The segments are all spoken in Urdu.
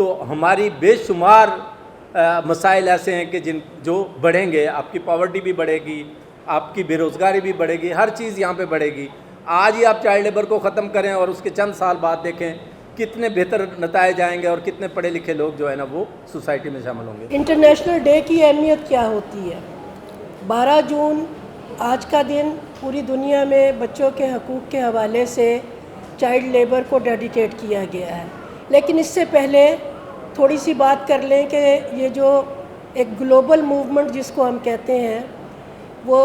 تو ہماری بے شمار مسائل ایسے ہیں کہ جو بڑھیں گے. آپ کی پاورٹی بھی بڑھے گی, آپ کی بے روزگاری بھی بڑھے گی, ہر چیز یہاں پہ بڑھے گی. آج ہی آپ چائلڈ لیبر کو ختم کریں اور اس کے چند سال بعد دیکھیں کتنے بہتر نتائج آئیں گے اور کتنے پڑھے لکھے لوگ جو ہے نا وہ سوسائٹی میں شامل ہوں گے. انٹرنیشنل ڈے کی اہمیت کیا ہوتی ہے؟ 12 جون آج کا دن پوری دنیا میں بچوں کے حقوق کے حوالے سے چائلڈ لیبر کو ڈیڈیکیٹ کیا گیا ہے. لیکن اس سے پہلے تھوڑی سی بات کر لیں کہ یہ جو ایک گلوبل موومنٹ جس کو ہم کہتے ہیں وہ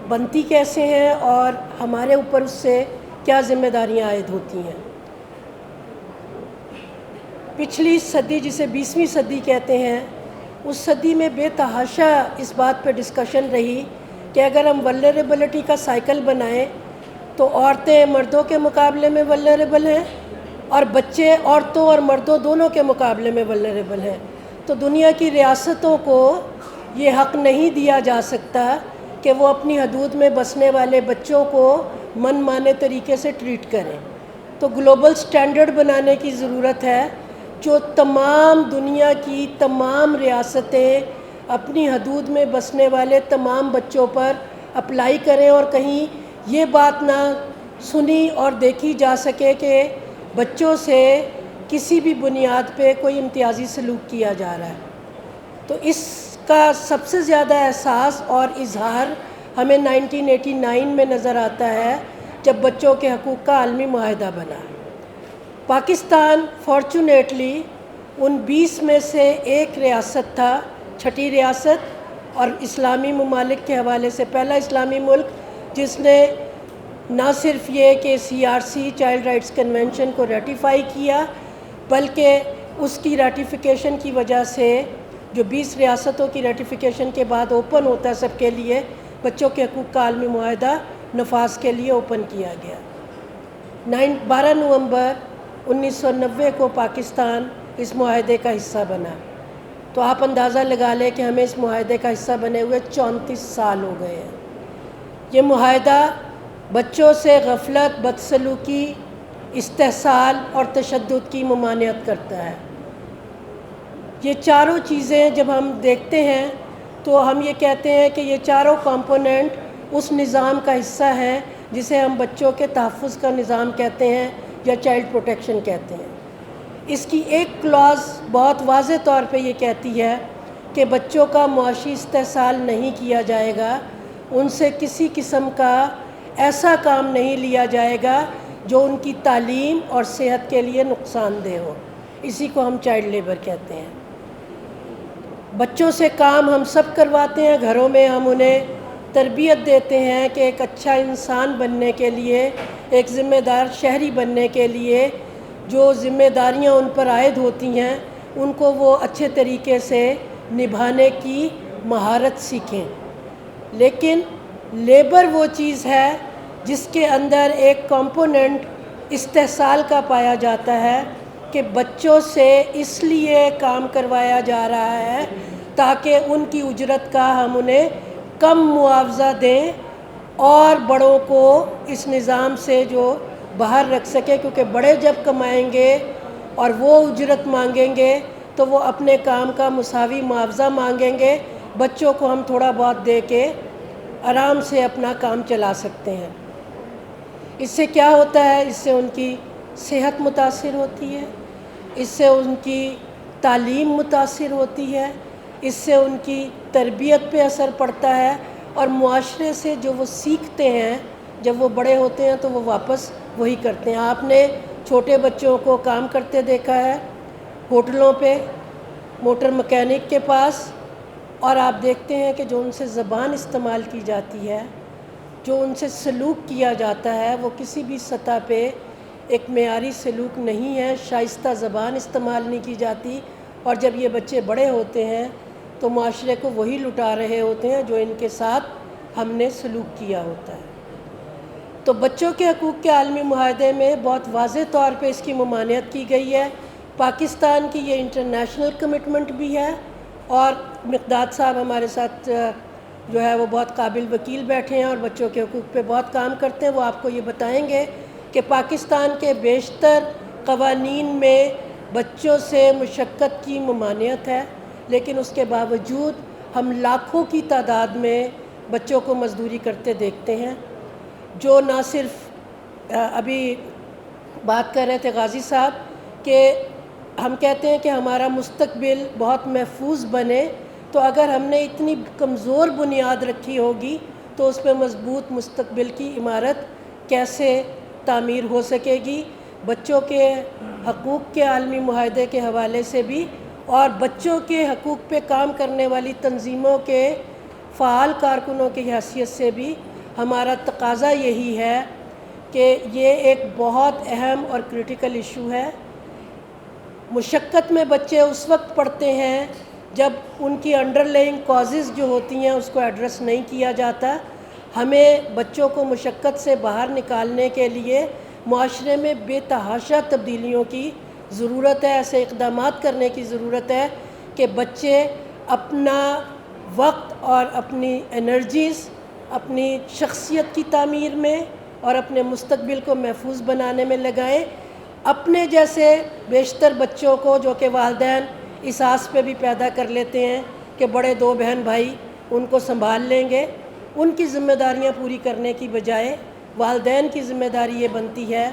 بنتی کیسے ہیں اور ہمارے اوپر اس سے کیا ذمہ داریاں عائد ہوتی ہیں. پچھلی صدی جسے 20ویں صدی کہتے ہیں, اس صدی میں بے تحاشا اس بات پہ ڈسکشن رہی کہ اگر ہم ولنریبلٹی کا سائیکل بنائیں تو عورتیں مردوں کے مقابلے میں ولنریبل ہیں اور بچے عورتوں اور مردوں دونوں کے مقابلے میں ولنریبل ہیں. تو دنیا کی ریاستوں کو یہ حق نہیں دیا جا سکتا کہ وہ اپنی حدود میں بسنے والے بچوں کو من مانے طریقے سے ٹریٹ کریں. تو گلوبل سٹینڈرڈ بنانے کی ضرورت ہے جو تمام دنیا کی تمام ریاستیں اپنی حدود میں بسنے والے تمام بچوں پر اپلائی کریں اور کہیں یہ بات نہ سنی اور دیکھی جا سکے کہ بچوں سے کسی بھی بنیاد پہ کوئی امتیازی سلوک کیا جا رہا ہے. تو اس کا سب سے زیادہ احساس اور اظہار ہمیں 1989 میں نظر آتا ہے جب بچوں کے حقوق کا عالمی معاہدہ بنا. پاکستان فارچونیٹلی ان 20 میں سے ایک ریاست تھا, چھٹی ریاست اور اسلامی ممالک کے حوالے سے پہلا اسلامی ملک جس نے نہ صرف یہ کہ CRC چائلڈ رائٹس کنونشن کو ریٹیفائی کیا بلکہ اس کی ریٹیفیکیشن کی وجہ سے جو 20 ریاستوں کی ریٹیفیکیشن کے بعد اوپن ہوتا ہے سب کے لیے, بچوں کے حقوق کا عالمی معاہدہ نفاذ کے لیے اوپن کیا گیا. 12 نومبر 1990 کو پاکستان اس معاہدے کا حصہ بنا. تو آپ اندازہ لگا لیں کہ ہمیں اس معاہدے کا حصہ بنے ہوئے 34 سال ہو گئے ہیں. یہ معاہدہ بچوں سے غفلت, بدسلوکی, استحصال اور تشدد کی ممانعت کرتا ہے. یہ چاروں چیزیں جب ہم دیکھتے ہیں تو ہم یہ کہتے ہیں کہ یہ چاروں کمپوننٹ اس نظام کا حصہ ہیں جسے ہم بچوں کے تحفظ کا نظام کہتے ہیں یا چائلڈ پروٹیکشن کہتے ہیں. اس کی ایک کلاز بہت واضح طور پہ یہ کہتی ہے کہ بچوں کا معاشی استحصال نہیں کیا جائے گا, ان سے کسی قسم کا ایسا کام نہیں لیا جائے گا جو ان کی تعلیم اور صحت کے لیے نقصان دہ ہو. اسی کو ہم چائلڈ لیبر کہتے ہیں. بچوں سے کام ہم سب کرواتے ہیں, گھروں میں ہم انہیں تربیت دیتے ہیں کہ ایک اچھا انسان بننے کے لیے, ایک ذمہ دار شہری بننے کے لیے جو ذمہ داریاں ان پر عائد ہوتی ہیں ان کو وہ اچھے طریقے سے نبھانے کی مہارت سیکھیں. لیکن لیبر وہ چیز ہے جس کے اندر ایک کمپوننٹ استحصال کا پایا جاتا ہے کہ بچوں سے اس لیے کام کروایا جا رہا ہے تاکہ ان کی اجرت کا ہم انہیں کم معاوضہ دیں اور بڑوں کو اس نظام سے جو باہر رکھ سکے, کیونکہ بڑے جب کمائیں گے اور وہ اجرت مانگیں گے تو وہ اپنے کام کا مساوی معاوضہ مانگیں گے. بچوں کو ہم تھوڑا بہت دے کے آرام سے اپنا کام چلا سکتے ہیں. اس سے کیا ہوتا ہے؟ اس سے ان کی صحت متاثر ہوتی ہے, اس سے ان کی تعلیم متاثر ہوتی ہے, اس سے ان کی تربیت پہ اثر پڑتا ہے اور معاشرے سے جو وہ سیکھتے ہیں جب وہ بڑے ہوتے ہیں تو وہ واپس وہی کرتے ہیں. آپ نے چھوٹے بچوں کو کام کرتے دیکھا ہے ہوٹلوں پہ, موٹر مکینک کے پاس, اور آپ دیکھتے ہیں کہ جو ان سے زبان استعمال کی جاتی ہے, جو ان سے سلوک کیا جاتا ہے وہ کسی بھی سطح پہ ایک معیاری سلوک نہیں ہے, شائستہ زبان استعمال نہیں کی جاتی. اور جب یہ بچے بڑے ہوتے ہیں تو معاشرے کو وہی لٹا رہے ہوتے ہیں جو ان کے ساتھ ہم نے سلوک کیا ہوتا ہے. تو بچوں کے حقوق کے عالمی معاہدے میں بہت واضح طور پہ اس کی ممانعت کی گئی ہے. پاکستان کی یہ انٹرنیشنل کمٹمنٹ بھی ہے, اور مقداد صاحب ہمارے ساتھ جو ہے وہ بہت قابل وکیل بیٹھے ہیں اور بچوں کے حقوق پہ بہت کام کرتے ہیں. وہ آپ کو یہ بتائیں گے کہ پاکستان کے بیشتر قوانین میں بچوں سے مشقت کی ممانعت ہے، لیکن اس کے باوجود ہم لاکھوں کی تعداد میں بچوں کو مزدوری کرتے دیکھتے ہیں، جو نہ صرف ابھی بات کر رہے تھے غازی صاحب کہ ہم کہتے ہیں کہ ہمارا مستقبل بہت محفوظ بنے، تو اگر ہم نے اتنی کمزور بنیاد رکھی ہوگی تو اس پہ مضبوط مستقبل کی عمارت کیسے تعمیر ہو سکے گی۔ بچوں کے حقوق کے عالمی معاہدے کے حوالے سے بھی اور بچوں کے حقوق پہ کام کرنے والی تنظیموں کے فعال کارکنوں کی حیثیت سے بھی ہمارا تقاضا یہی ہے کہ یہ ایک بہت اہم اور کریٹیکل ایشو ہے۔ مشقت میں بچے اس وقت پڑھتے ہیں جب ان کی انڈرلائنگ کازز جو ہوتی ہیں اس کو ایڈریس نہیں کیا جاتا۔ ہمیں بچوں کو مشقت سے باہر نکالنے کے لیے معاشرے میں بے تحاشا تبدیلیوں کی ضرورت ہے، ایسے اقدامات کرنے کی ضرورت ہے کہ بچے اپنا وقت اور اپنی انرجیز اپنی شخصیت کی تعمیر میں اور اپنے مستقبل کو محفوظ بنانے میں لگائیں۔ اپنے جیسے بیشتر بچوں کو جو کہ والدین اس آس پہ بھی پیدا کر لیتے ہیں کہ بڑے دو بہن بھائی ان کو سنبھال لیں گے، ان کی ذمہ داریاں پوری کرنے کی بجائے والدین کی ذمہ داری یہ بنتی ہے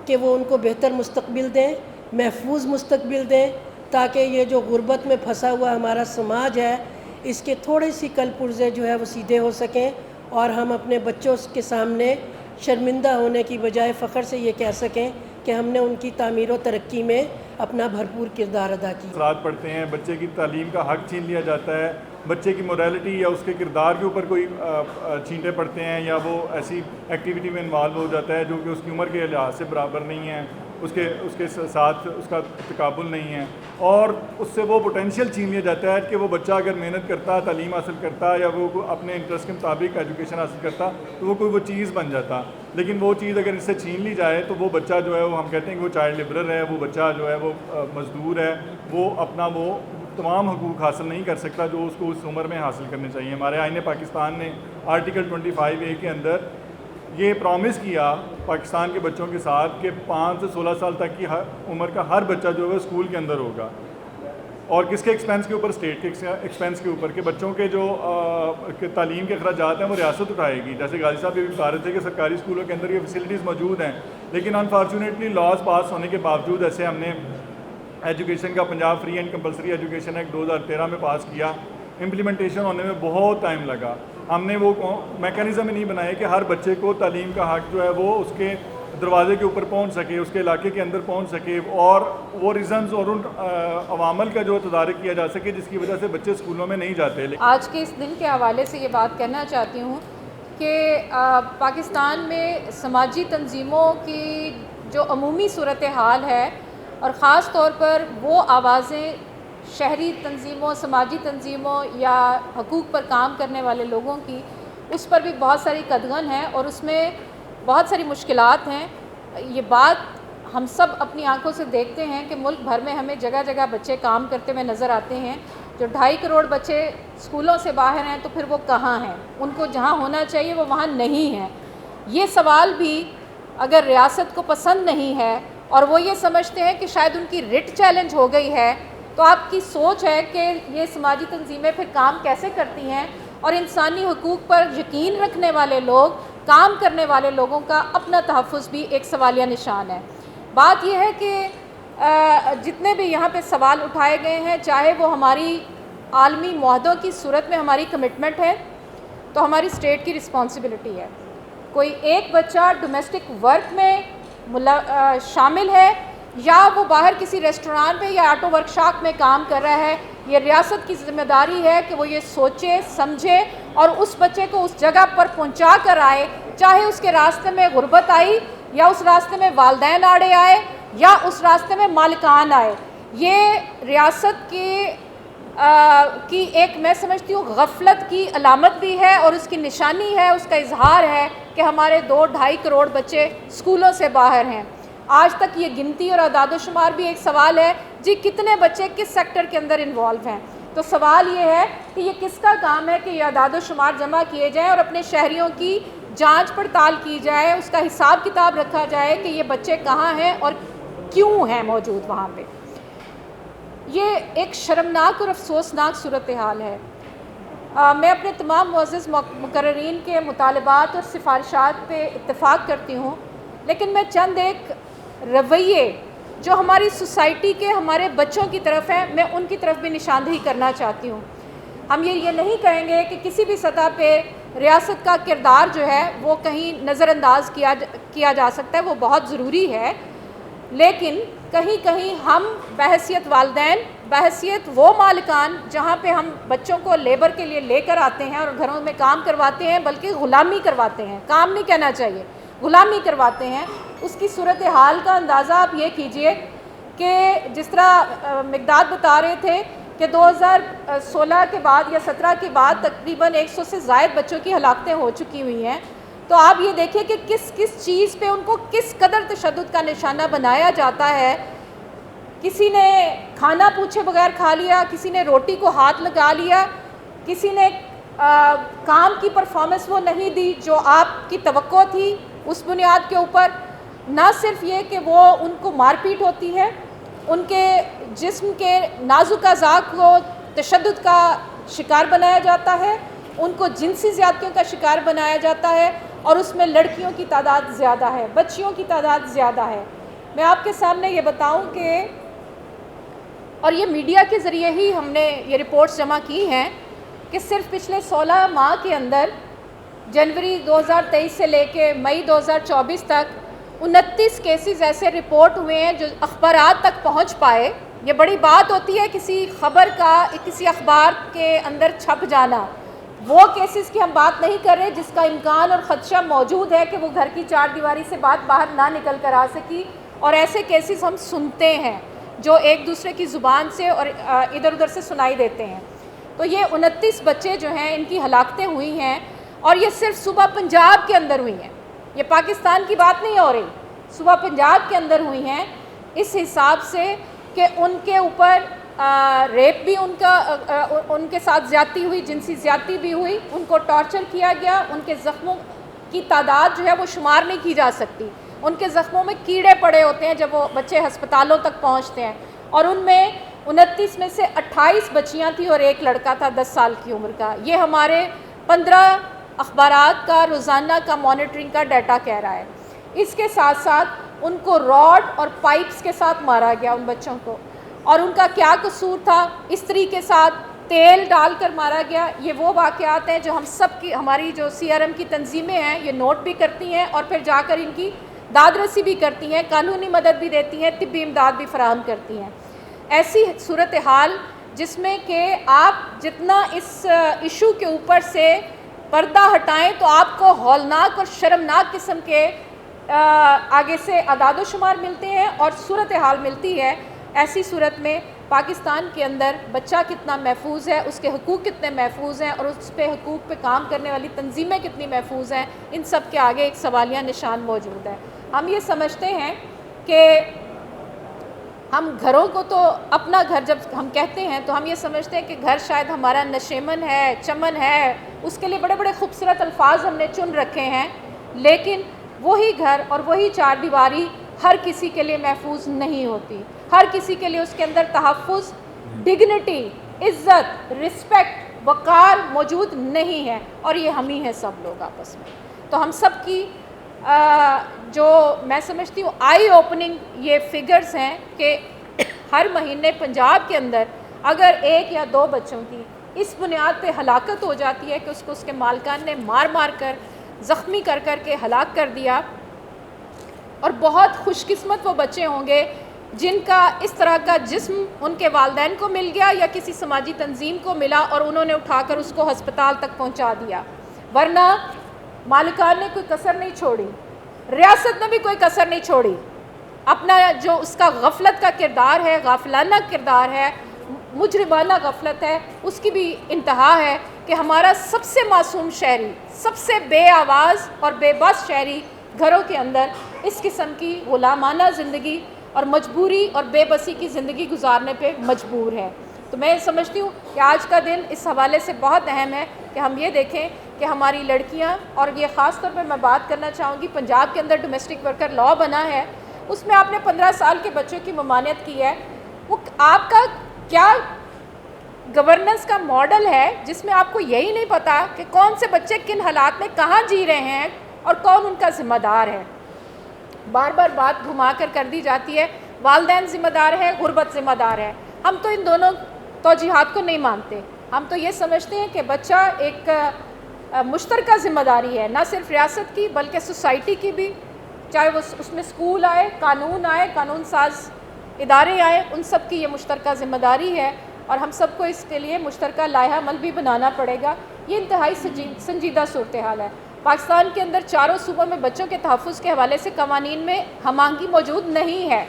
کہ وہ ان کو بہتر مستقبل دیں، محفوظ مستقبل دیں، تاکہ یہ جو غربت میں پھنسا ہوا ہمارا سماج ہے اس کے تھوڑی سی کل پرزے جو ہے وہ سیدھے ہو سکیں اور ہم اپنے بچوں کے سامنے شرمندہ ہونے کی بجائے فخر سے یہ کہہ سکیں کہ ہم نے ان کی تعمیر و ترقی میں اپنا بھرپور کردار ادا کیا۔ اثرات پڑتے ہیں، بچے کی تعلیم کا حق چھین لیا جاتا ہے، بچے کی موریلٹی یا اس کے کردار کے اوپر کوئی چھینٹے پڑتے ہیں یا وہ ایسی ایکٹیویٹی میں انوالو ہو جاتا ہے جو کہ اس کی عمر کے لحاظ سے برابر نہیں ہے، اس کے ساتھ اس کا تقابل نہیں ہے، اور اس سے وہ پوٹینشیل چھین لیا جاتا ہے کہ وہ بچہ اگر محنت کرتا، تعلیم حاصل کرتا یا وہ اپنے انٹرسٹ کے مطابق ایجوکیشن حاصل کرتا تو وہ کوئی وہ چیز بن جاتا، لیکن وہ چیز اگر اس سے چھین لی جائے تو وہ بچہ جو ہے وہ ہم کہتے ہیں کہ وہ چائلڈ لیبرر ہے، وہ بچہ جو ہے وہ مزدور ہے، وہ اپنا وہ تمام حقوق حاصل نہیں کر سکتا جو اس کو اس عمر میں حاصل کرنے چاہیے۔ ہمارے آئین پاکستان نے آرٹیکل 25A کے اندر یہ پرومس کیا پاکستان کے بچوں کے ساتھ کہ 5 سے 16 سال تک کی عمر کا ہر بچہ جو ہے اسکول کے اندر ہوگا، اور کس کے ایکسپینس کے اوپر؟ اسٹیٹ کے ایکسپینس کے اوپر، کہ بچوں کے جو تعلیم کے اخراجات ہیں وہ ریاست اٹھائے گی۔ جیسے غازی صاحب یہ بھی بتا رہے تھے کہ سرکاری اسکولوں کے اندر یہ فیسلٹیز موجود ہیں، لیکن انفارچونیٹلی لاز پاس ہونے کے باوجود، ایسے ہم نے ایجوکیشن کا Punjab free and compulsory education act 2013 میں پاس کیا، امپلیمنٹیشن ہونے میں بہت ٹائم لگا۔ ہم نے وہ میکانزم ہی نہیں بنائے کہ ہر بچے کو تعلیم کا حق جو ہے وہ اس کے دروازے کے اوپر پہنچ سکے، اس کے علاقے کے اندر پہنچ سکے، اور وہ ریزنز اور ان عوامل کا جو تدارک کیا جا سکے جس کی وجہ سے بچے اسکولوں میں نہیں جاتے۔ آج کے اس دن کے حوالے سے یہ بات کہنا چاہتی ہوں کہ پاکستان میں سماجی تنظیموں کی جو عمومی صورتحال ہے، اور خاص طور پر وہ آوازیں شہری تنظیموں، سماجی تنظیموں یا حقوق پر کام کرنے والے لوگوں کی، اس پر بھی بہت ساری قدغن ہیں اور اس میں بہت ساری مشکلات ہیں۔ یہ بات ہم سب اپنی آنکھوں سے دیکھتے ہیں کہ ملک بھر میں ہمیں جگہ جگہ بچے کام کرتے ہوئے نظر آتے ہیں۔ جو 2.5 کروڑ بچے اسکولوں سے باہر ہیں تو پھر وہ کہاں ہیں؟ ان کو جہاں ہونا چاہیے وہ وہاں نہیں ہیں۔ یہ سوال بھی اگر ریاست کو پسند نہیں ہے اور وہ یہ سمجھتے ہیں کہ شاید ان کی رٹ چیلنج ہو گئی ہے، تو آپ کی سوچ ہے کہ یہ سماجی تنظیمیں پھر کام کیسے کرتی ہیں، اور انسانی حقوق پر یقین رکھنے والے لوگ، کام کرنے والے لوگوں کا اپنا تحفظ بھی ایک سوالیہ نشان ہے۔ بات یہ ہے کہ جتنے بھی یہاں پہ سوال اٹھائے گئے ہیں، چاہے وہ ہماری عالمی معاہدوں کی صورت میں ہماری کمٹمنٹ ہے، تو ہماری اسٹیٹ کی رسپانسبلٹی ہے۔ کوئی ایک بچہ ڈومیسٹک ورک میں شامل ہے یا وہ باہر کسی ریسٹوران میں یا آٹو ورکشاپ میں کام کر رہا ہے، یہ ریاست کی ذمہ داری ہے کہ وہ یہ سوچے سمجھے اور اس بچے کو اس جگہ پر پہنچا کر آئے، چاہے اس کے راستے میں غربت آئی یا اس راستے میں والدین آڑے آئے یا اس راستے میں مالکان آئے۔ یہ ریاست کی ایک میں سمجھتی ہوں غفلت کی علامت بھی ہے اور اس کی نشانی ہے، اس کا اظہار ہے کہ ہمارے 2-2.5 کروڑ بچے اسکولوں سے باہر ہیں۔ آج تک یہ گنتی اور اعداد و شمار بھی ایک سوال ہے، جی کتنے بچے کس سیکٹر کے اندر انوالو ہیں؟ تو سوال یہ ہے کہ یہ کس کا کام ہے کہ یہ اعداد و شمار جمع کیے جائیں اور اپنے شہریوں کی جانچ پڑتال کی جائے، اس کا حساب کتاب رکھا جائے کہ یہ بچے کہاں ہیں اور کیوں ہیں موجود وہاں پہ۔ یہ ایک شرمناک اور افسوسناک صورتحال ہے۔ میں اپنے تمام معزز مقررین کے مطالبات اور سفارشات پہ اتفاق کرتی ہوں، لیکن میں چند ایک رویے جو ہماری سوسائٹی کے ہمارے بچوں کی طرف ہیں، میں ان کی طرف بھی نشاندہی کرنا چاہتی ہوں۔ ہم یہ نہیں کہیں گے کہ کسی بھی سطح پہ ریاست کا کردار جو ہے وہ کہیں نظر انداز کیا جا سکتا ہے، وہ بہت ضروری ہے، لیکن کہیں کہیں ہم بحیثیت والدین، بحیثیت وہ مالکان جہاں پہ ہم بچوں کو لیبر کے لیے لے کر آتے ہیں اور گھروں میں کام کرواتے ہیں، بلکہ غلامی کرواتے ہیں، کام نہیں کہنا چاہیے، غلامی کرواتے ہیں، اس کی صورتحال کا اندازہ آپ یہ کیجئے کہ جس طرح مقداد بتا رہے تھے کہ 2016 کے بعد یا 17 کے بعد تقریباً 100 سے زائد بچوں کی ہلاکتیں ہو چکی ہوئی ہیں، تو آپ یہ دیکھیں کہ کس کس چیز پہ ان کو کس قدر تشدد کا نشانہ بنایا جاتا ہے۔ کسی نے کھانا پوچھے بغیر کھا لیا، کسی نے روٹی کو ہاتھ لگا لیا، کسی نے کام کی پرفارمنس وہ نہیں دی جو آپ کی توقع تھی، اس بنیاد کے اوپر نہ صرف یہ کہ وہ ان کو مار پیٹ ہوتی ہے، ان کے جسم کے نازک اعضاء کو تشدد کا شکار بنایا جاتا ہے، ان کو جنسی زیادتیوں کا شکار بنایا جاتا ہے، اور اس میں لڑکیوں کی تعداد زیادہ ہے، بچیوں کی تعداد زیادہ ہے۔ میں آپ کے سامنے یہ بتاؤں کہ، اور یہ میڈیا کے ذریعے ہی ہم نے یہ رپورٹس جمع کی ہیں، کہ صرف پچھلے 16 ماہ کے اندر جنوری 2023 سے لے کے مئی 2024 تک 29 کیسز ایسے رپورٹ ہوئے ہیں جو اخبارات تک پہنچ پائے۔ یہ بڑی بات ہوتی ہے کسی خبر کا کسی اخبار کے اندر چھپ جانا، وہ کیسز کی ہم بات نہیں کر رہے جس کا امکان اور خدشہ موجود ہے کہ وہ گھر کی چار دیواری سے بات باہر نہ نکل کر آ سکی، اور ایسے کیسز ہم سنتے ہیں جو ایک دوسرے کی زبان سے اور ادھر ادھر سے سنائی دیتے ہیں۔ تو یہ 29 بچے جو ہیں ان کی ہلاکتیں ہوئی ہیں، اور یہ صرف صوبہ پنجاب کے اندر ہوئی ہیں، یہ پاکستان کی بات نہیں ہو رہی، صوبہ پنجاب کے اندر ہوئی ہیں، اس حساب سے کہ ان کے اوپر ریپ بھی ان کے ساتھ زیادتی ہوئی، جنسی زیادتی بھی ہوئی، ان کو ٹارچر کیا گیا، ان کے زخموں کی تعداد جو ہے وہ شمار نہیں کی جا سکتی، ان کے زخموں میں کیڑے پڑے ہوتے ہیں جب وہ بچے ہسپتالوں تک پہنچتے ہیں، اور ان میں 29 میں سے 28 بچیاں تھیں اور ایک لڑکا تھا 10 سال کی عمر کا۔ یہ ہمارے 15 اخبارات کا روزانہ کا مانیٹرنگ کا ڈیٹا کہہ رہا ہے۔ اس کے ساتھ ساتھ ان کو راڈ اور پائپس کے ساتھ مارا گیا ان بچوں کو، اور ان کا کیا قصور تھا؟ استری کے ساتھ تیل ڈال کر مارا گیا۔ یہ وہ واقعات ہیں جو ہم سب کی، ہماری جو CRM کی تنظیمیں ہیں یہ نوٹ بھی کرتی ہیں، اور پھر جا کر ان کی داد رسی بھی کرتی ہیں، قانونی مدد بھی دیتی ہیں، طبی امداد بھی فراہم کرتی ہیں۔ ایسی صورتحال جس میں کہ آپ جتنا اس ایشو کے اوپر سے پردہ ہٹائیں تو آپ کو ہولناک اور شرمناک قسم کے آگے سے اعداد و شمار ملتے ہیں اور صورتحال ملتی ہے۔ ایسی صورت میں پاکستان کے اندر بچہ کتنا محفوظ ہے، اس کے حقوق کتنے محفوظ ہیں، اور اس پہ حقوق پہ کام کرنے والی تنظیمیں کتنی محفوظ ہیں، ان سب کے آگے ایک سوالیہ نشان موجود ہے۔ ہم یہ سمجھتے ہیں کہ ہم گھروں کو تو اپنا گھر جب ہم کہتے ہیں تو ہم یہ سمجھتے ہیں کہ گھر شاید ہمارا نشیمن ہے، چمن ہے، اس کے لیے بڑے بڑے خوبصورت الفاظ ہم نے چن رکھے ہیں، لیکن وہی گھر اور وہی چار دیواری ہر کسی کے لیے محفوظ نہیں ہوتی، ہر کسی کے لیے اس کے اندر تحفظ، ڈگنیٹی، عزت، رسپیکٹ، وقار موجود نہیں ہے، اور یہ ہم ہی ہیں سب لوگ آپس میں۔ تو ہم سب کی جو میں سمجھتی ہوں آئی اوپننگ یہ فگرز ہیں کہ ہر مہینے پنجاب کے اندر اگر 1 یا 2 بچوں کی اس بنیاد پہ ہلاکت ہو جاتی ہے کہ اس کو اس کے مالکان نے مار مار کر، زخمی کر کر کے ہلاک کر دیا، اور بہت خوش قسمت وہ بچے ہوں گے جن کا اس طرح کا جسم ان کے والدین کو مل گیا یا کسی سماجی تنظیم کو ملا اور انہوں نے اٹھا کر اس کو ہسپتال تک پہنچا دیا، ورنہ مالکان نے کوئی کسر نہیں چھوڑی، ریاست نے بھی کوئی کسر نہیں چھوڑی، اپنا جو اس کا غفلت کا کردار ہے، غافلانہ کردار ہے، مجرمانہ غفلت ہے، اس کی بھی انتہا ہے کہ ہمارا سب سے معصوم شہری، سب سے بے آواز اور بے بس شہری گھروں کے اندر اس قسم کی غلامانہ زندگی اور مجبوری اور بے بسی کی زندگی گزارنے پہ مجبور ہے۔ تو میں سمجھتی ہوں کہ آج کا دن اس حوالے سے بہت اہم ہے کہ ہم یہ دیکھیں کہ ہماری لڑکیاں، اور یہ خاص طور پہ میں بات کرنا چاہوں گی پنجاب کے اندر ڈومیسٹک ورکر لاء بنا ہے، اس میں آپ نے 15 سال کے بچوں کی ممانعت کی ہے، وہ آپ کا کیا گورننس کا ماڈل ہے جس میں آپ کو یہی نہیں پتا کہ کون سے بچے کن حالات میں کہاں جی رہے ہیں اور کون ان کا ذمہ دار ہے. بار بار بات گھما کر دی جاتی ہے والدین ذمہ دار ہے، غربت ذمہ دار ہے. ہم تو ان دونوں توجیحات کو نہیں مانتے. ہم تو یہ سمجھتے ہیں کہ بچہ ایک مشترکہ ذمہ داری ہے، نہ صرف ریاست کی بلکہ سوسائٹی کی بھی، چاہے وہ اس میں اسکول آئے، قانون ساز ادارے آئے، ان سب کی یہ مشترکہ ذمہ داری ہے اور ہم سب کو اس کے لیے مشترکہ لائحہ عمل بھی بنانا پڑے گا. یہ انتہائی سنجیدہ صورتحال ہے. پاکستان کے اندر چاروں صوبوں میں بچوں کے تحفظ کے حوالے سے قوانین میں ہم آہنگی موجود نہیں ہے.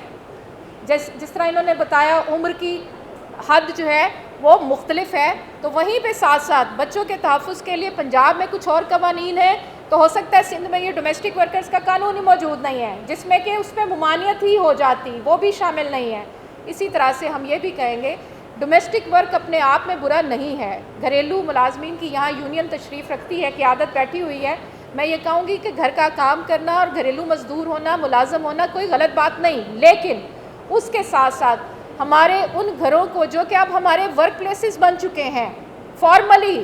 جس طرح انہوں نے بتایا عمر کی حد جو ہے وہ مختلف ہے، تو وہیں پہ ساتھ ساتھ بچوں کے تحفظ کے لیے پنجاب میں کچھ اور قوانین ہیں، تو ہو سکتا ہے سندھ میں یہ ڈومیسٹک ورکرز کا قانون ہی موجود نہیں ہے جس میں کہ اس میں ممانعت ہی ہو جاتی، وہ بھی شامل نہیں ہے. اسی طرح سے ہم یہ بھی کہیں گے ڈومیسٹک ورک اپنے آپ میں برا نہیں ہے. گھریلو ملازمین کی یہاں یونین تشریف رکھتی ہے، قیادت بیٹھی ہوئی ہے. میں یہ کہوں گی کہ گھر کا کام کرنا اور گھریلو مزدور ہونا، ملازم ہونا کوئی غلط بات نہیں، لیکن اس کے ساتھ ساتھ ہمارے ان گھروں کو جو کہ اب ہمارے ورک پلیسز بن چکے ہیں فارملی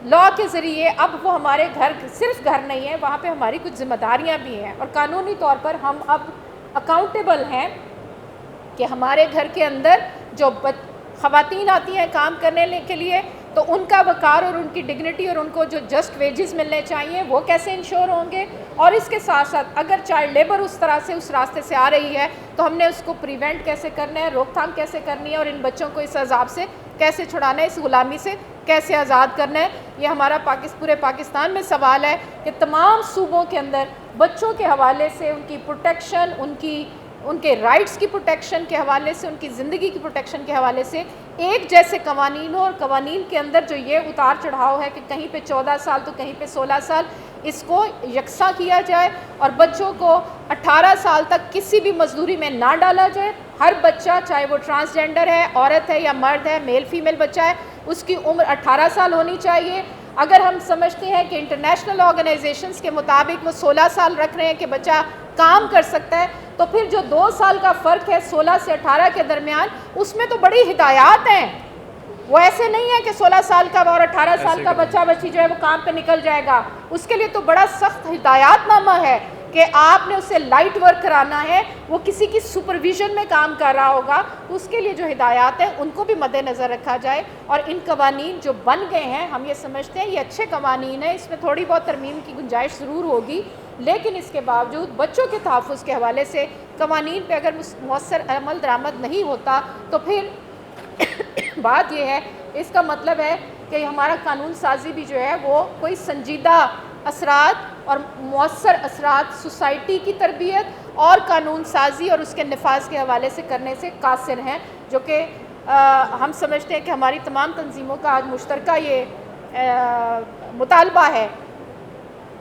لاء کے ذریعے، اب وہ ہمارے گھر صرف گھر نہیں ہے، وہاں پہ ہماری کچھ ذمہ داریاں بھی ہیں اور قانونی طور پر ہم اب اکاؤنٹیبل ہیں کہ ہمارے گھر کے اندر جو خواتین آتی ہیں کام کرنے کے لیے تو ان کا وقار اور ان کی ڈگنیٹی اور ان کو جو جسٹ ویجز ملنے چاہیے وہ کیسے انشور ہوں گے. اور اس کے ساتھ ساتھ اگر چائلڈ لیبر اس طرح سے اس راستے سے آ رہی ہے تو ہم نے اس کو پریونٹ کیسے کرنا ہے، روک تھام کیسے کرنی ہے اور ان بچوں کو اس عذاب سے کیسے چھڑانا ہے، اس غلامی سے کیسے آزاد کرنا ہے. یہ ہمارا پورے پاکستان میں سوال ہے کہ تمام صوبوں کے اندر بچوں کے حوالے سے ان کی پروٹیکشن، ان کے رائٹس کی پروٹیکشن کے حوالے سے، ان کی زندگی کی پروٹیکشن کے حوالے سے ایک جیسے قوانین ہو، اور قوانین کے اندر جو یہ اتار چڑھاؤ ہے کہ کہیں پہ 14 سال تو کہیں پہ 16 سال، اس کو یکساں کیا جائے اور بچوں کو 18 سال تک کسی بھی مزدوری میں نہ ڈالا جائے. ہر بچہ چاہے وہ ٹرانسجینڈر ہے، عورت ہے یا مرد ہے، میل فیمیل بچہ ہے، اس کی عمر 18 سال ہونی چاہیے. اگر ہم سمجھتے ہیں کہ انٹرنیشنل آرگنائزیشنز کے مطابق وہ 16 سال رکھ رہے ہیں کہ بچہ کام کر سکتا ہے، تو پھر جو 2 سال کا فرق ہے 16 سے 18 کے درمیان، اس میں تو بڑی ہدایات ہیں. وہ ایسے نہیں ہے کہ 16 سال کا اور 18 سال کا بچہ بچی جو ہے وہ کام پہ نکل جائے گا. اس کے لیے تو بڑا سخت ہدایات نامہ ہے کہ آپ نے اسے لائٹ ورک کرانا ہے، وہ کسی کی سپرویژن میں کام کر رہا ہوگا. اس کے لیے جو ہدایات ہیں ان کو بھی مد نظر رکھا جائے. اور ان قوانین جو بن گئے ہیں ہم یہ سمجھتے ہیں یہ اچھے قوانین ہیں، اس میں تھوڑی بہت ترمیم کی گنجائش ضرور ہوگی، لیکن اس کے باوجود بچوں کے تحفظ کے حوالے سے قوانین پہ اگر مؤثر عمل درآمد نہیں ہوتا تو پھر بات یہ ہے، اس کا مطلب ہے کہ ہمارا قانون سازی بھی جو ہے وہ کوئی سنجیدہ اثرات اور مؤثر اثرات سوسائٹی کی تربیت اور قانون سازی اور اس کے نفاذ کے حوالے سے کرنے سے قاصر ہیں، جو کہ ہم سمجھتے ہیں کہ ہماری تمام تنظیموں کا آج مشترکہ یہ مطالبہ ہے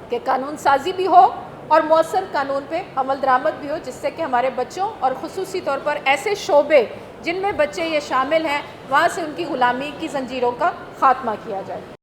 کہ قانون سازی بھی ہو اور مؤثر قانون پہ عمل درآمد بھی ہو، جس سے کہ ہمارے بچوں اور خصوصی طور پر ایسے شعبے جن میں بچے یہ شامل ہیں وہاں سے ان کی غلامی کی زنجیروں کا خاتمہ کیا جائے.